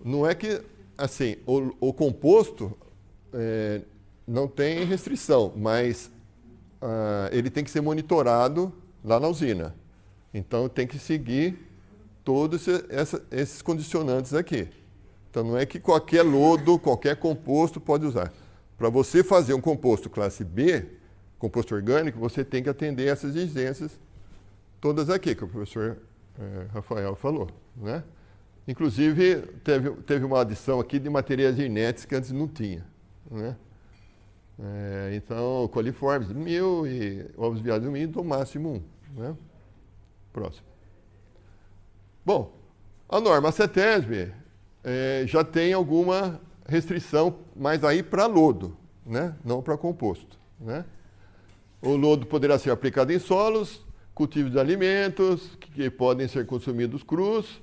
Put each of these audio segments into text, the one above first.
não é que, assim, o composto não tem restrição, mas ele tem que ser monitorado lá na usina. Então, tem que seguir todos esses condicionantes aqui. Então, não é que qualquer lodo, qualquer composto pode usar. Para você fazer um composto classe B, composto orgânico, você tem que atender essas exigências todas aqui, que o professor Rafael falou, né? Inclusive, teve uma adição aqui de materiais inertes que antes não tinha, né? Então, coliformes 1000 e ovos viados 1000, no máximo 1, né? Próximo. Bom, a norma CETESB já tem alguma restrição, mas aí para lodo, né? Não para composto, né? O lodo poderá ser aplicado em solos, cultivos de alimentos, que podem ser consumidos crus,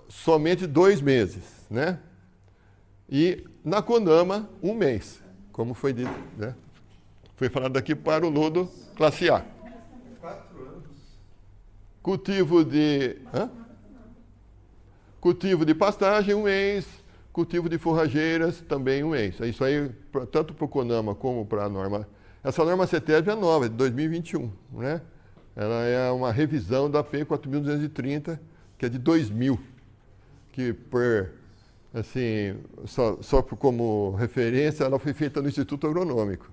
somente 2 meses, né? E na CONAMA, 1 mês, como foi dito, né? Foi falado aqui para o lodo classe A. 4 anos. Cultivo de pastagem, 1 mês. Cultivo de forrageiras, também 1 mês. Isso aí, tanto para o CONAMA como para a norma. Essa norma CETESB é nova, de 2021, né? Ela é uma revisão da P 4.230, que é de 2000, que, assim, só como referência, ela foi feita no Instituto Agronômico.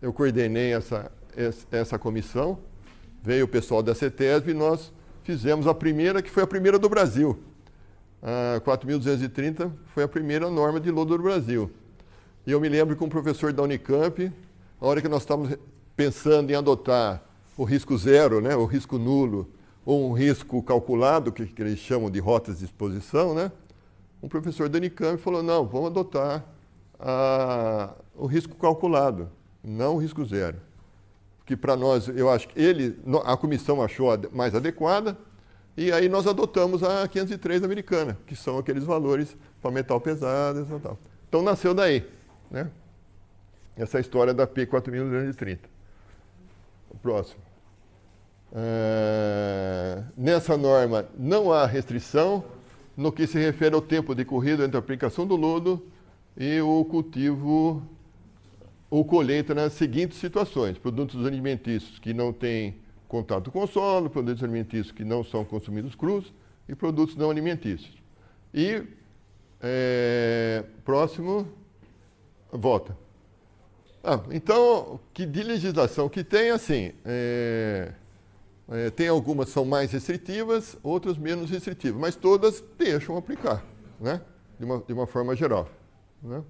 Eu coordenei essa comissão, veio o pessoal da CETESB e nós fizemos a primeira, que foi a primeira do Brasil. A 4.230 foi a primeira norma de lodo do Brasil. E eu me lembro que um professor da Unicamp, na hora que nós estávamos pensando em adotar o risco zero, né, o risco nulo, ou um risco calculado, que eles chamam de rotas de exposição, né, um professor da Unicamp falou, não, vamos adotar o risco calculado, não o risco zero. Que para nós, eu acho que a comissão achou mais adequada, e aí nós adotamos a 503 americana, que são aqueles valores para metal pesado e tal. Então nasceu daí, né? Essa história da P 4.230. O próximo. Nessa norma não há restrição no que se refere ao tempo decorrido entre a aplicação do lodo e o cultivo ou colheita nas seguintes situações: produtos alimentícios que não têm contato com o solo, produtos alimentícios que não são consumidos crus e produtos não alimentícios. E, próximo, volta. Então, que de legislação que tem, assim, tem algumas que são mais restritivas, outras menos restritivas, mas todas deixam aplicar, né? De uma forma geral, né?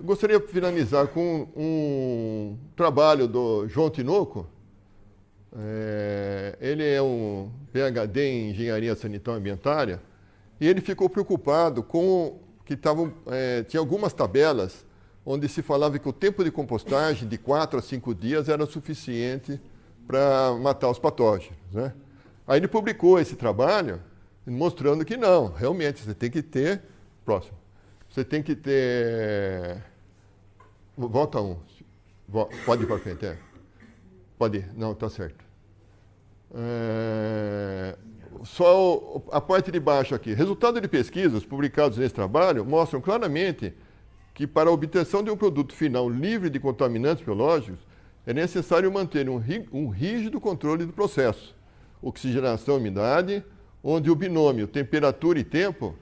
Gostaria de finalizar com um trabalho do João Tinoco. Ele é um PhD em Engenharia Sanitária e Ambientária, e ele ficou preocupado com que tinha algumas tabelas onde se falava que o tempo de compostagem de 4 a 5 dias era suficiente para matar os patógenos, né? Aí ele publicou esse trabalho mostrando que não, realmente você tem que ter... Próximo. Você tem que ter... Volta 1. Pode ir para frente, Pode ir. Não, está certo. Só a parte de baixo aqui. Resultados de pesquisas publicados nesse trabalho mostram claramente que para a obtenção de um produto final livre de contaminantes biológicos é necessário manter um rígido controle do processo, oxigenação e umidade, onde o binômio temperatura e tempo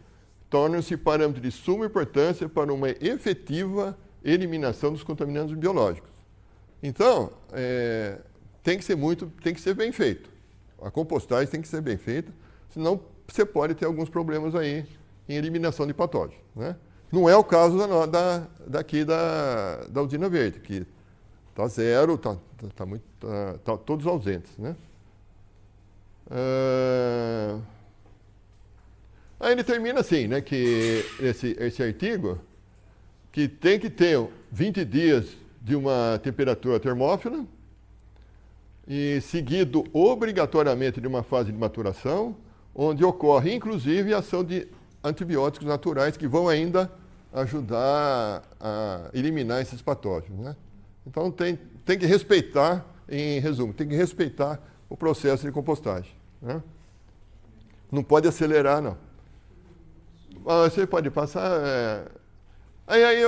tornam-se parâmetros de suma importância para uma efetiva eliminação dos contaminantes biológicos. Então, tem que ser bem feito. A compostagem tem que ser bem feita, senão você pode ter alguns problemas aí em eliminação de patógenos, né? Não é o caso daqui da usina verde, que está zero, está todos ausentes, né? Aí ele termina assim, né, que esse artigo, que tem que ter 20 dias de uma temperatura termófila, e seguido obrigatoriamente de uma fase de maturação, onde ocorre inclusive a ação de antibióticos naturais que vão ainda ajudar a eliminar esses patógenos, né? Então tem que respeitar, em resumo, tem que respeitar o processo de compostagem, né? Não pode acelerar, não. Você pode passar... Aí é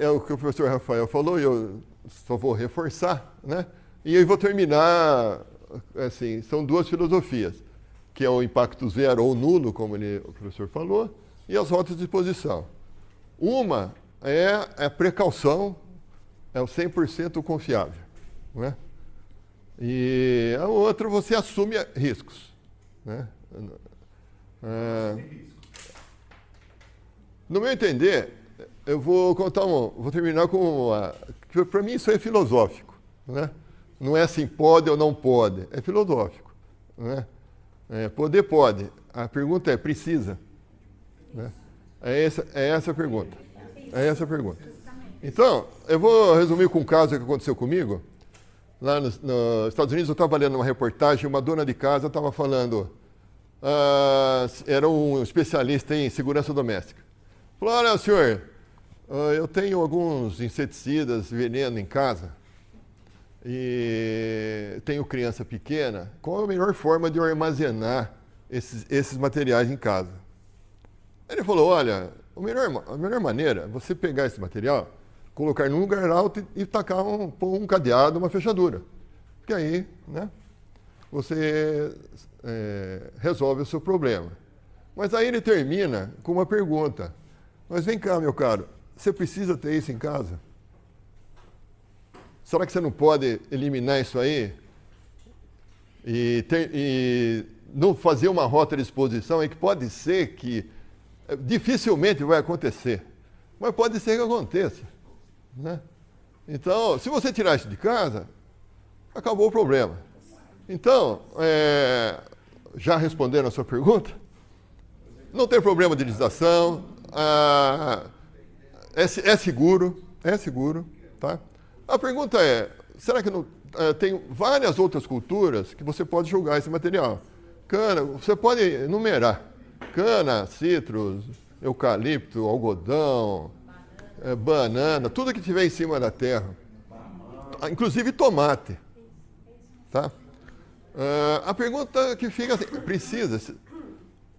o que o professor Rafael falou, e eu só vou reforçar, né? E eu vou terminar, assim, são duas filosofias, que é o impacto zero ou nulo, como o professor falou, e as rotas de exposição. Uma é a precaução, é o 100% confiável, né? E a outra, você assume riscos, né? No meu entender, eu vou vou terminar com para mim isso é filosófico, né? Não é assim, pode ou não pode, é filosófico, né? Poder pode, a pergunta é, precisa, né? É essa a pergunta, é essa a pergunta. Então, eu vou resumir com um caso que aconteceu comigo. Lá nos Estados Unidos, eu estava lendo uma reportagem, uma dona de casa estava falando, era um especialista em segurança doméstica. Falou, olha, senhor, eu tenho alguns inseticidas, veneno em casa, e tenho criança pequena, qual a melhor forma de eu armazenar esses materiais em casa? Ele falou, olha, a melhor maneira é você pegar esse material, colocar num lugar alto e tacar um cadeado, uma fechadura. Porque aí, né, você resolve o seu problema. Mas aí ele termina com uma pergunta. Mas vem cá, meu caro, você precisa ter isso em casa? Será que você não pode eliminar isso aí? E não fazer uma rota de exposição, que pode ser que dificilmente vai acontecer, mas pode ser que aconteça, né? Então, se você tirar isso de casa, acabou o problema. Então, já respondendo a sua pergunta, não tem problema de legislação, é seguro, tá? A pergunta é, será que não, tem várias outras culturas que você pode julgar esse material? Cana, você pode enumerar. Cana, citros, eucalipto, algodão, banana, tudo que tiver em cima da terra. Inclusive tomate. Tá? A pergunta que fica assim, precisa,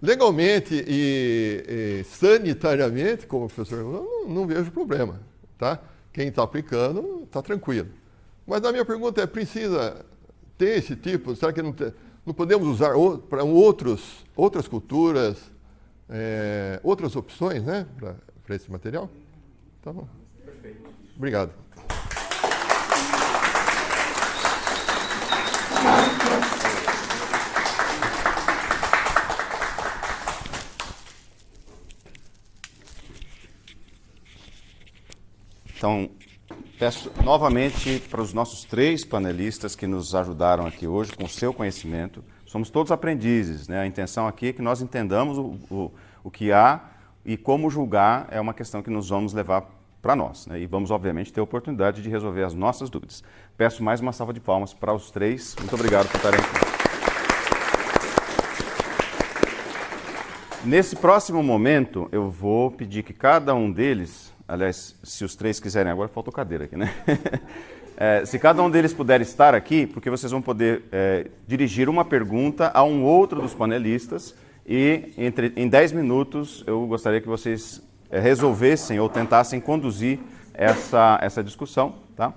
legalmente e sanitariamente, como o professor falou, não vejo problema. Tá? Quem está aplicando está tranquilo. Mas a minha pergunta é, precisa ter esse tipo? Será que não podemos usar para outras culturas, outras opções, né, para esse material? Tá bom. Perfeito. Obrigado. Então, peço novamente para os nossos 3 panelistas que nos ajudaram aqui hoje com o seu conhecimento. Somos todos aprendizes, né? A intenção aqui é que nós entendamos o que há e como julgar é uma questão que nós vamos levar para nós, né? E vamos, obviamente, ter a oportunidade de resolver as nossas dúvidas. Peço mais uma salva de palmas para os 3. Muito obrigado por estarem aqui. Nesse próximo momento, eu vou pedir que cada um deles, aliás, se os 3 quiserem, agora faltou cadeira aqui, né? Se cada um deles puder estar aqui, porque vocês vão poder dirigir uma pergunta a um outro dos panelistas e em 10 minutos eu gostaria que vocês resolvessem ou tentassem conduzir essa discussão, tá?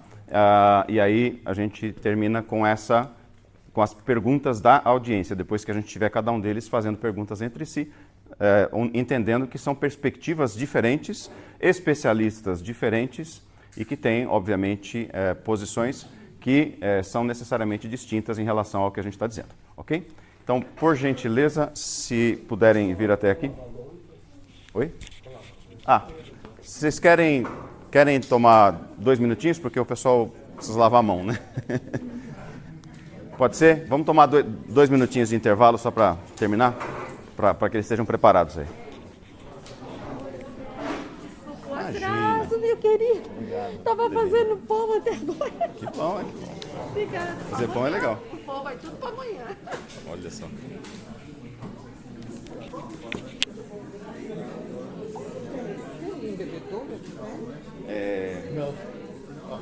E aí a gente termina com as perguntas da audiência, depois que a gente tiver cada um deles fazendo perguntas entre si, entendendo que são perspectivas diferentes, especialistas diferentes e que têm, obviamente, posições que são necessariamente distintas em relação ao que a gente está dizendo, ok? Então, por gentileza, se puderem vir até aqui. Oi? Vocês querem tomar 2 minutinhos, porque o pessoal precisa lavar a mão, né? Pode ser? Vamos tomar 2 minutinhos de intervalo só para terminar? Para que eles estejam preparados aí. Um abraço, meu querido. Estava fazendo pão até agora. Que bom, é que bom. Obrigada. Fazer pão é legal. O pão vai tudo para amanhã. Olha só.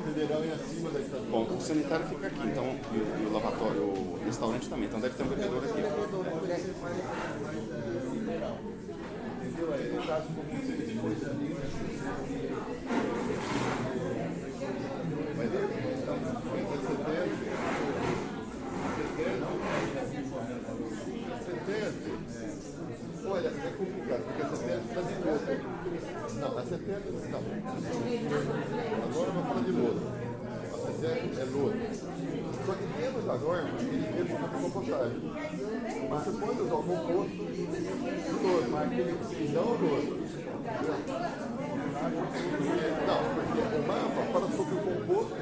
Federal é acima da estadual. Bom, o sanitário fica aqui, então, e o lavatório, o restaurante também, então deve ter um bebedouro aqui. Entendeu? É o caso comum. Mas olha, é complicado, porque a CETESB está de lodo. Não, a CETESB não. Agora eu vou falar de lodo. A CETESB é lodo. Só que dentro da norma, eles deixam fazer compostagem. Mas você pode usar o composto de lodo, mas aquele não lodo. Não, porque o MAPA fala sobre o composto.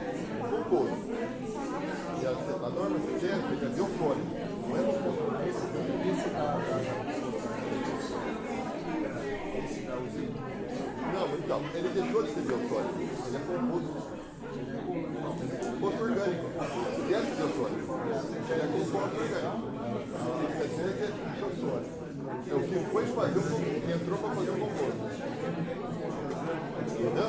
E a norma CETESB é biofólico, não é composto. Não, então, ele deixou de ser biofólico. Ele é composto orgânico. Ele é biofólico. Ele é composto orgânico. Quer dizer que é biofólico. É o que foi fazer o composto, que entrou para fazer o composto. Entendeu?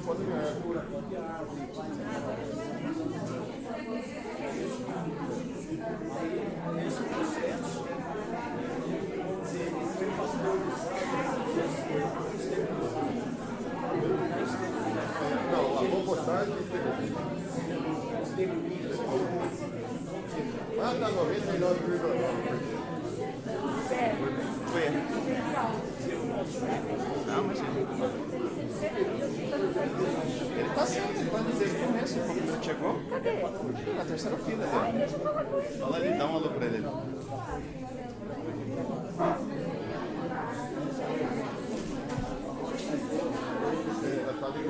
Pode ganhar. Não, a compostagem está 99,9%. Não, mas ele está sendo, você está dizendo que começa, como ele chegou? Cadê? Na terceira fila dele. Ai, deixa eu falar com ele. Olha ali, dá um alô para ele.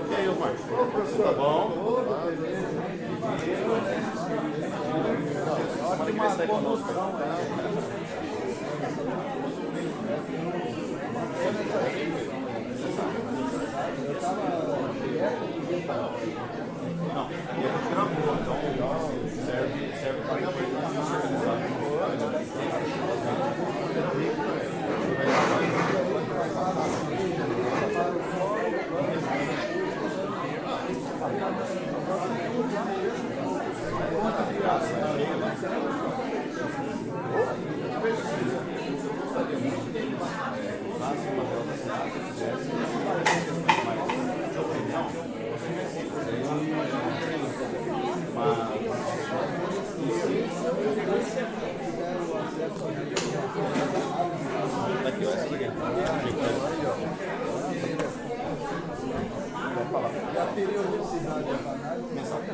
E aí, Osmar? Tá bom? Semana que vem você está conosco. Não, e a gente gravou, então serve para daqui, ó, essa daqui. E a periodicidade da análise mensal que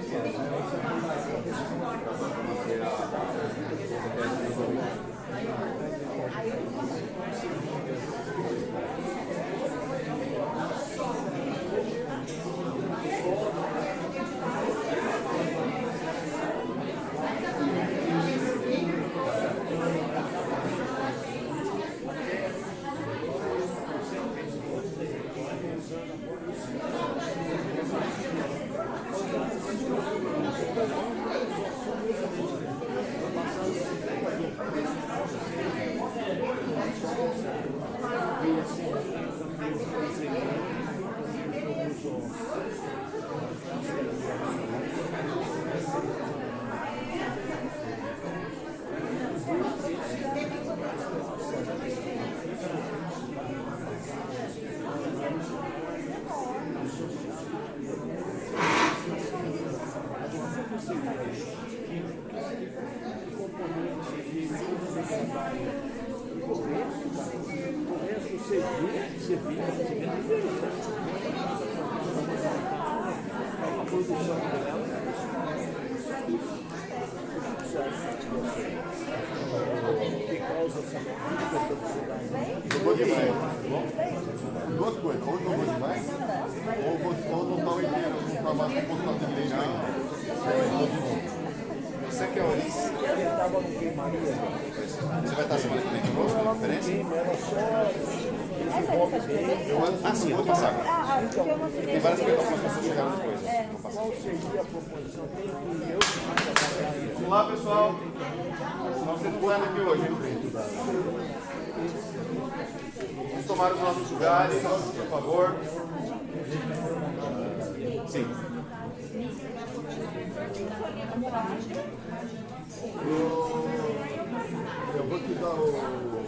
Jogou demais, tá bom? Duas coisas, ou jogou demais, ou não estava inteiro, não estava compostado direito ainda. Você que é o Oris. ele estava no queimaria. Você vai estar semana que vem de novo, na conferência? Era só Ah, sim, eu vou passar agora. Tem várias perguntas que vocês chegaram depois. Qual seria a proposição? Vamos lá, pessoal. Nós estamos saindo aqui hoje. Vamos tomar os nossos lugares, por favor. Sim. Eu vou te dar o...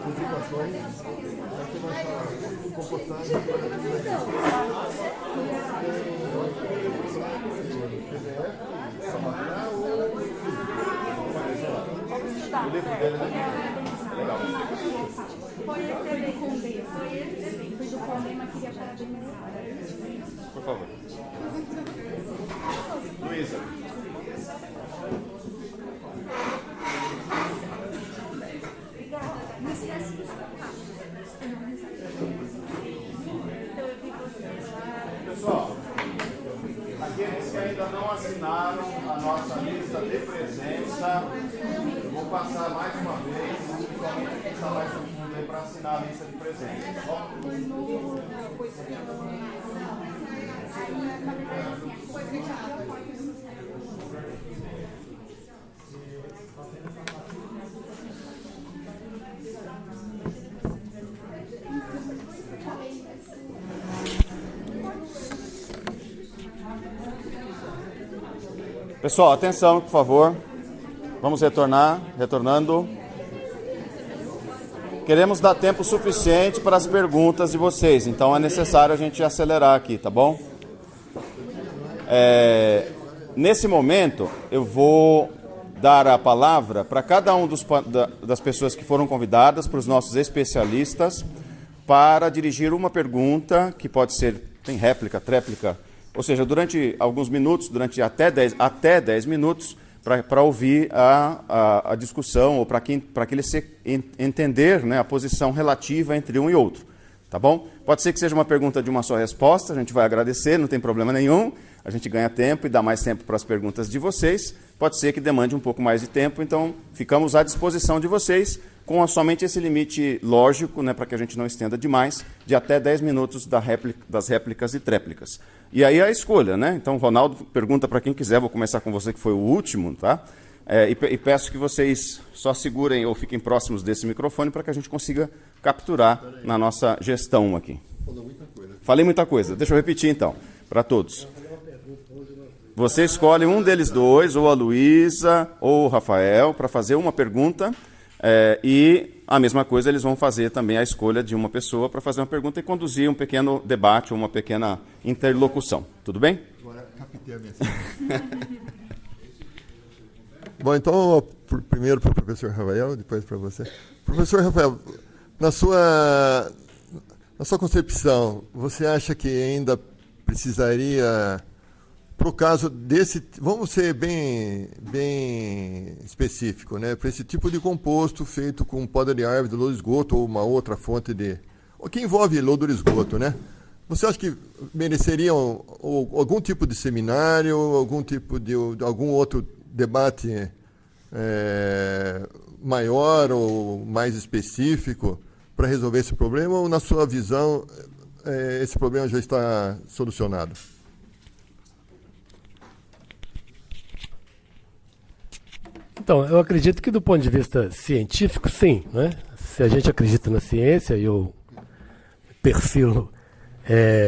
Publicações, você vai falar compostagem O livro dele, né? Legal. Foi do Colema, queria parabenizar. Por favor. Luísa. Pessoal, aqueles que ainda não assinaram a nossa lista de presença, eu vou passar mais uma vez, principalmente quem está mais no fundo aí para assinar a lista de presença. Pessoal, atenção, por favor. Vamos retornando. Queremos dar tempo suficiente para as perguntas de vocês, então é necessário a gente acelerar aqui, tá bom? Nesse momento, eu vou dar a palavra para cada um das pessoas que foram convidadas, para os nossos especialistas, para dirigir uma pergunta, que pode ser, tem réplica, tréplica, ou seja, durante alguns minutos, durante até 10 minutos, para ouvir a discussão, ou para que eles entender, né, a posição relativa entre um e outro. Tá bom? Pode ser que seja uma pergunta de uma só resposta, a gente vai agradecer, não tem problema nenhum, a gente ganha tempo e dá mais tempo para as perguntas de vocês. Pode ser que demande um pouco mais de tempo, então ficamos à disposição de vocês, com somente esse limite lógico, né, para que a gente não estenda demais, de até 10 minutos das réplicas e tréplicas. E aí a escolha, né? Então, Ronaldo, pergunta para quem quiser, vou começar com você, que foi o último, tá? E peço que vocês só segurem ou fiquem próximos desse microfone para que a gente consiga capturar na nossa gestão aqui. Falei muita coisa. Deixa eu repetir, então, para todos. Você escolhe um deles dois, ou a Luísa, ou o Rafael, para fazer uma pergunta. E a mesma coisa, eles vão fazer também a escolha de uma pessoa para fazer uma pergunta e conduzir um pequeno debate ou uma pequena interlocução. Tudo bem? Agora, captei a mensagem. Bom, então, primeiro para o professor Rafael, depois para você. Professor Rafael, na sua concepção, você acha que ainda precisaria, para o caso desse, vamos ser bem específico, né? Para esse tipo de composto feito com poda de árvore, de lodo de esgoto ou uma outra fonte de... O que envolve lodo de esgoto, né? Você acha que mereceriam algum tipo de seminário, algum outro debate maior ou mais específico para resolver esse problema, ou na sua visão esse problema já está solucionado? Então, eu acredito que do ponto de vista científico, sim, né? Se a gente acredita na ciência, e eu perfilo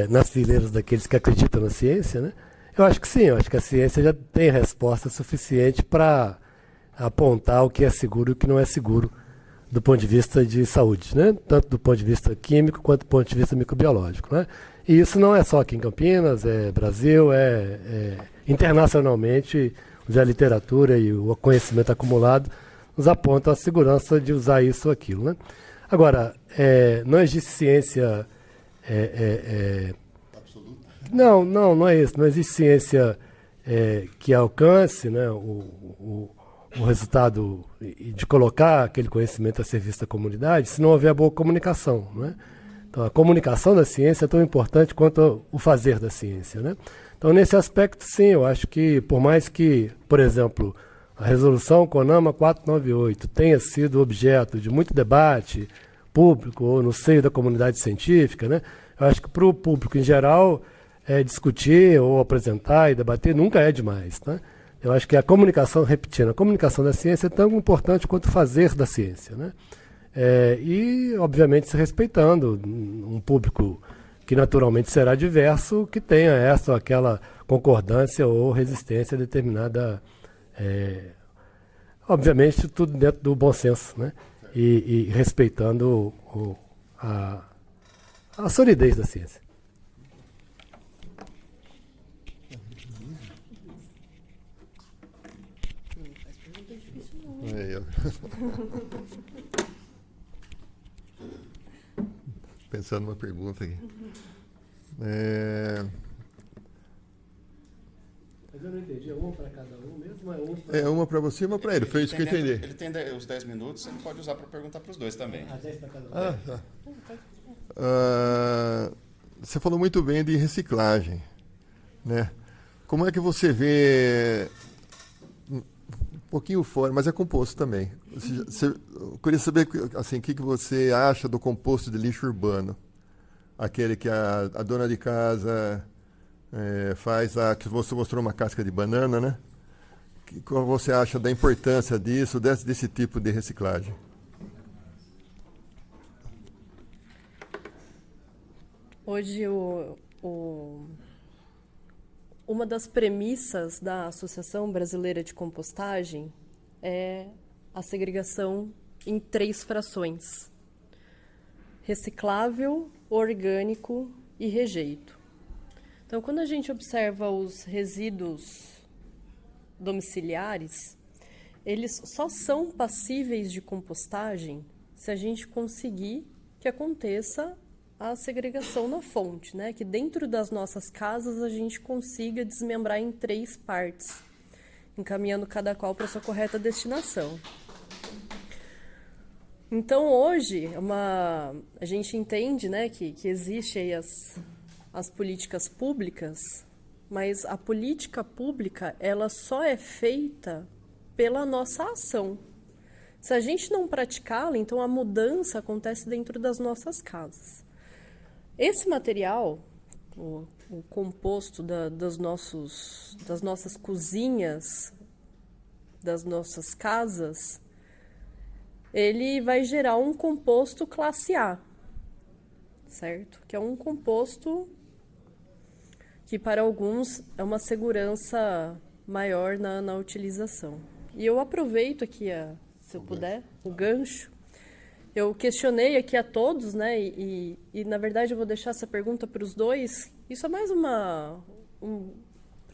nas fileiras daqueles que acreditam na ciência, né? Eu acho que sim, eu acho que a ciência já tem resposta suficiente para apontar o que é seguro e o que não é seguro do ponto de vista de saúde, né? Tanto do ponto de vista químico quanto do ponto de vista microbiológico, né? E isso não é só aqui em Campinas, é Brasil, internacionalmente, a literatura e o conhecimento acumulado nos apontam a segurança de usar isso ou aquilo, né? Agora, não existe ciência... Não é isso. Não existe ciência que alcance, né, o resultado de colocar aquele conhecimento a serviço da comunidade se não houver boa comunicação, né? Então, a comunicação da ciência é tão importante quanto o fazer da ciência, né? Então, nesse aspecto, sim, eu acho que, por mais que, por exemplo, a resolução CONAMA 498 tenha sido objeto de muito debate público ou no seio da comunidade científica, né? Eu acho que para o público em geral, discutir ou apresentar e debater nunca é demais, né? Eu acho que a comunicação, repetindo, a comunicação da ciência é tão importante quanto o fazer da ciência, né? E, obviamente, se respeitando um público que naturalmente será diverso, que tenha essa ou aquela concordância ou resistência a determinada... obviamente, tudo dentro do bom senso, né? E respeitando a solidez da ciência. Aí, ó. Pensando numa pergunta aqui. Mas eu não entendi, é uma para cada um mesmo? Uma para você e uma para ele. Foi isso que eu entendi. Ele tem os 10 minutos, ele pode usar para perguntar para os dois também. 10 para cada um. Tá. Você falou muito bem de reciclagem, né? Como é que você vê, um pouquinho fora, mas é composto também. Eu queria saber assim, o que você acha do composto de lixo urbano, aquele que a dona de casa faz, que você mostrou uma casca de banana, né? Qual você acha da importância disso, desse tipo de reciclagem? Hoje, uma das premissas da Associação Brasileira de Compostagem é a segregação em 3 frações: reciclável, orgânico e rejeito. Então, quando a gente observa os resíduos domiciliares, eles só são passíveis de compostagem se a gente conseguir que aconteça a segregação na fonte, né? Que dentro das nossas casas a gente consiga desmembrar em 3 partes, encaminhando cada qual para sua correta destinação. Então, hoje, a gente entende, né, que existe aí as políticas públicas, mas a política pública ela só é feita pela nossa ação. Se a gente não praticá-la, então a mudança acontece dentro das nossas casas. Esse material, o composto das nossas cozinhas, das nossas casas, ele vai gerar um composto classe A, certo? Que é um composto que para alguns é uma segurança maior na utilização. E eu aproveito aqui, se eu puder, o gancho. Eu questionei aqui a todos, né, e na verdade eu vou deixar essa pergunta para os dois. Isso é mais para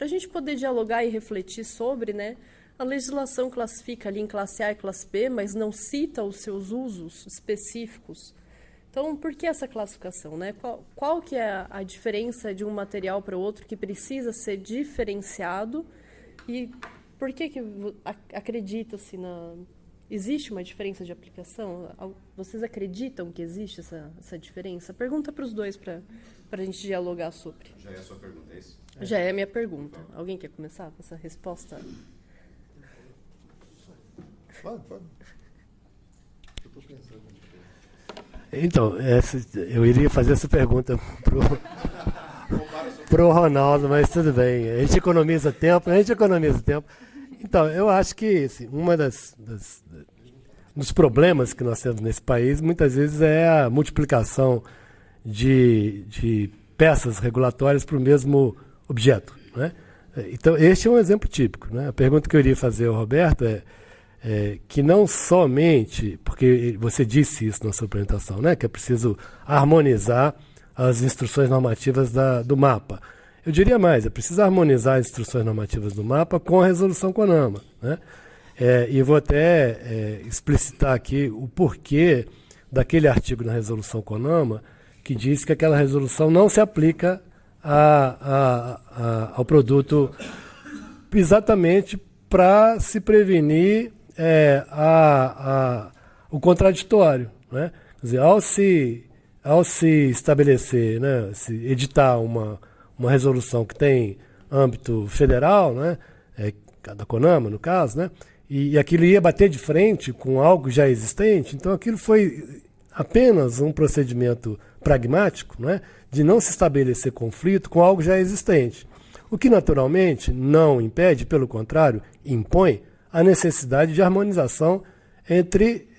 a gente poder dialogar e refletir sobre, né? A legislação classifica ali em classe A e classe B, mas não cita os seus usos específicos. Então, por que essa classificação, né? Qual que é a diferença de um material para o outro que precisa ser diferenciado? E por que acredita-se Existe uma diferença de aplicação? Vocês acreditam que existe essa diferença? Pergunta para os dois para a gente dialogar sobre. Já é a sua pergunta, é isso? Já é a minha pergunta. Alguém quer começar com essa resposta? Pode. Então, eu iria fazer essa pergunta pro Ronaldo, mas tudo bem. A gente economiza tempo. Então, eu acho que assim, dos problemas que nós temos nesse país, muitas vezes é a multiplicação de peças regulatórias para o mesmo objeto, né? Então, este é um exemplo típico, né? A pergunta que eu iria fazer ao Roberto é que não somente, porque você disse isso na sua apresentação, né, que é preciso harmonizar as instruções normativas do mapa. Eu diria mais, é preciso harmonizar as instruções normativas do mapa com a resolução CONAMA, né? E vou até explicitar aqui o porquê daquele artigo na resolução CONAMA que diz que aquela resolução não se aplica ao produto exatamente para se prevenir o contraditório, né? Quer dizer, ao se estabelecer, né, se editar uma resolução que tem âmbito federal, né, da CONAMA, no caso, né, e aquilo ia bater de frente com algo já existente, então aquilo foi apenas um procedimento pragmático, né, de não se estabelecer conflito com algo já existente. O que naturalmente não impede, pelo contrário, impõe a necessidade de harmonização entre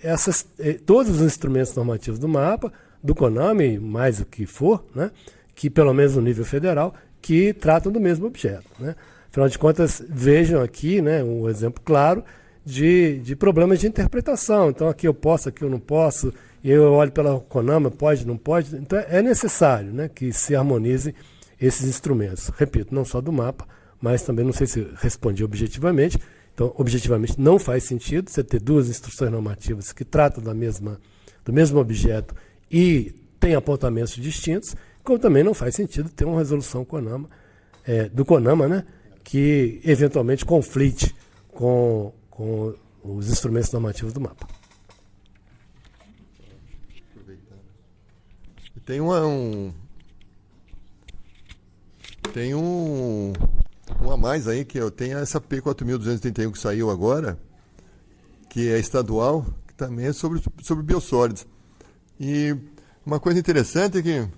todos os instrumentos normativos do mapa, do CONAMA, mais o que for, né, que pelo menos no nível federal, que tratam do mesmo objeto, né. Afinal de contas, vejam aqui, né, um exemplo claro de problemas de interpretação. Então, aqui eu posso, aqui eu não posso, e eu olho pela CONAMA, pode, não pode. Então, é necessário, né, que se harmonizem esses instrumentos. Repito, não só do mapa, mas também, não sei se respondi objetivamente. Então, objetivamente, não faz sentido você ter duas instruções normativas que tratam do mesmo objeto e têm apontamentos distintos, como também não faz sentido ter uma resolução CONAMA, do CONAMA, né, que eventualmente conflite com os instrumentos normativos do mapa. Tem um a mais aí, que eu tenho essa P4231 que saiu agora, que é estadual, que também é sobre biossólidos. E uma coisa interessante é que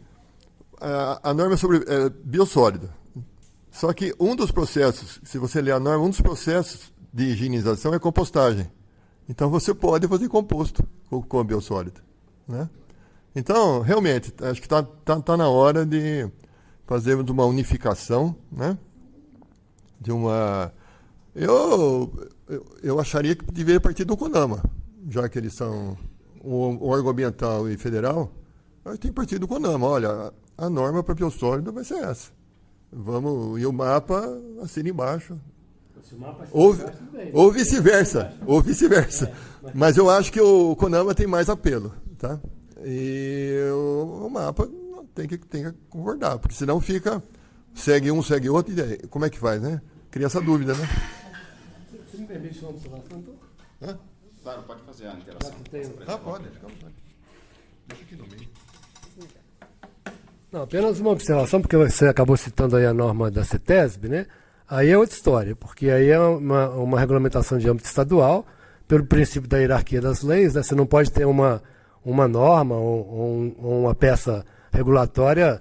a norma é sobre biossólido. Só que um dos processos, se você ler a norma, um dos processos de higienização é compostagem. Então você pode fazer composto com biossólido, né? Então, realmente, acho que tá na hora de fazermos uma unificação, né? Eu acharia que deveria partir do CONAMA, já que eles são o órgão ambiental e federal. Tem que partir do CONAMA. Olha, a norma para biossólido vai ser essa. E o mapa assina embaixo. Ou vice-versa. Mas eu acho que o CONAMA tem mais apelo, tá? E o mapa tem que concordar, porque senão segue um, segue outro, e como é que faz, né? Cria essa dúvida, né? Você me permite uma observação, então? Claro, pode fazer a interação. Pode, fica à vontade. Deixa aqui no meio. Não, apenas uma observação, porque você acabou citando aí a norma da CETESB, né? Aí é outra história, porque aí é uma regulamentação de âmbito estadual, pelo princípio da hierarquia das leis, né? Você não pode ter uma norma ou uma peça regulatória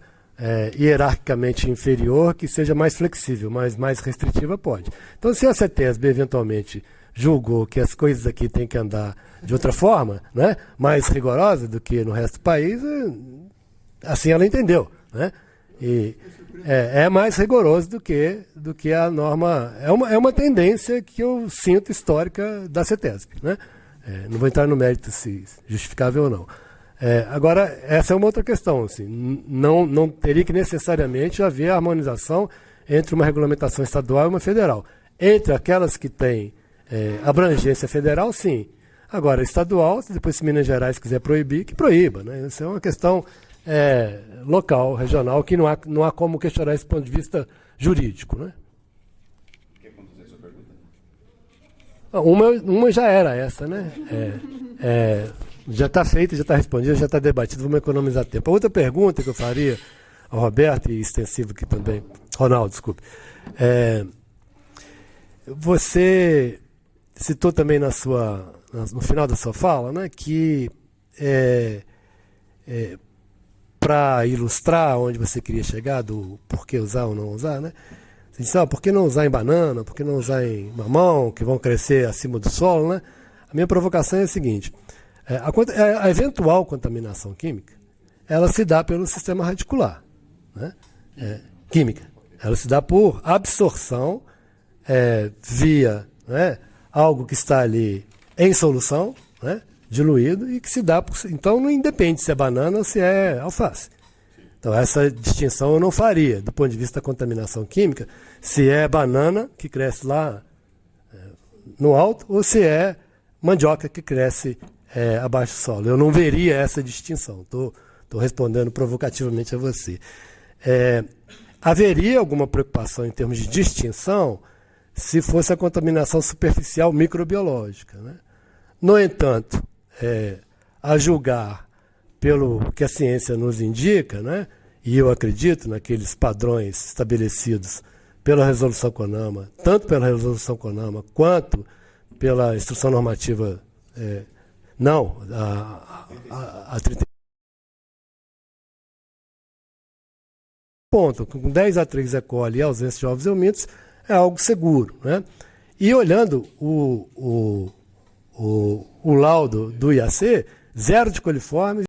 hierarquicamente inferior que seja mais flexível, mas mais restritiva pode. Então, se a CETESB eventualmente julgou que as coisas aqui têm que andar de outra forma, né? Mais rigorosa do que no resto do país, assim ela entendeu, né? E é mais rigoroso do que a norma. É uma tendência que eu sinto histórica da CETESB, né? Não vou entrar no mérito se justificável ou não. Agora, essa é uma outra questão. Assim, não teria que necessariamente haver harmonização entre uma regulamentação estadual e uma federal. Entre aquelas que têm abrangência federal, sim. Agora, estadual, depois se Minas Gerais quiser proibir, que proíba, né? Isso é uma questão local, regional, que não há como questionar esse ponto de vista jurídico, né? Quer conduzir a sua pergunta? Uma já era essa, né? Já está feita, já está respondida, já está debatida, vamos economizar tempo. A outra pergunta que eu faria ao Roberto, e extensivo aqui também, Ronaldo, desculpe. Você citou também no final da sua fala, né, que para ilustrar onde você queria chegar, do por que usar ou não usar, né? Você disse, por que não usar em banana, por que não usar em mamão, que vão crescer acima do solo, né? A minha provocação é a seguinte: a eventual contaminação química, ela se dá pelo sistema radicular, né? Química. Ela se dá por absorção via, né, algo que está ali em solução, né, diluído, e que se dá por... Então não independe se é banana ou se é alface. Então essa distinção eu não faria, do ponto de vista da contaminação química, se é banana que cresce lá no alto ou se é mandioca que cresce abaixo do solo. Eu não veria essa distinção. Estou respondendo provocativamente a você. Haveria alguma preocupação em termos de distinção se fosse a contaminação superficial microbiológica, né? No entanto, a julgar pelo que a ciência nos indica, né, e eu acredito naqueles padrões estabelecidos pela Resolução CONAMA, tanto pela Resolução CONAMA quanto pela instrução normativa, não, a 30. Ponto, com 10 A3 E. coli e ausência de ovos eumintos, é algo seguro, né? E olhando o laudo do IAC, 0 de coliformes,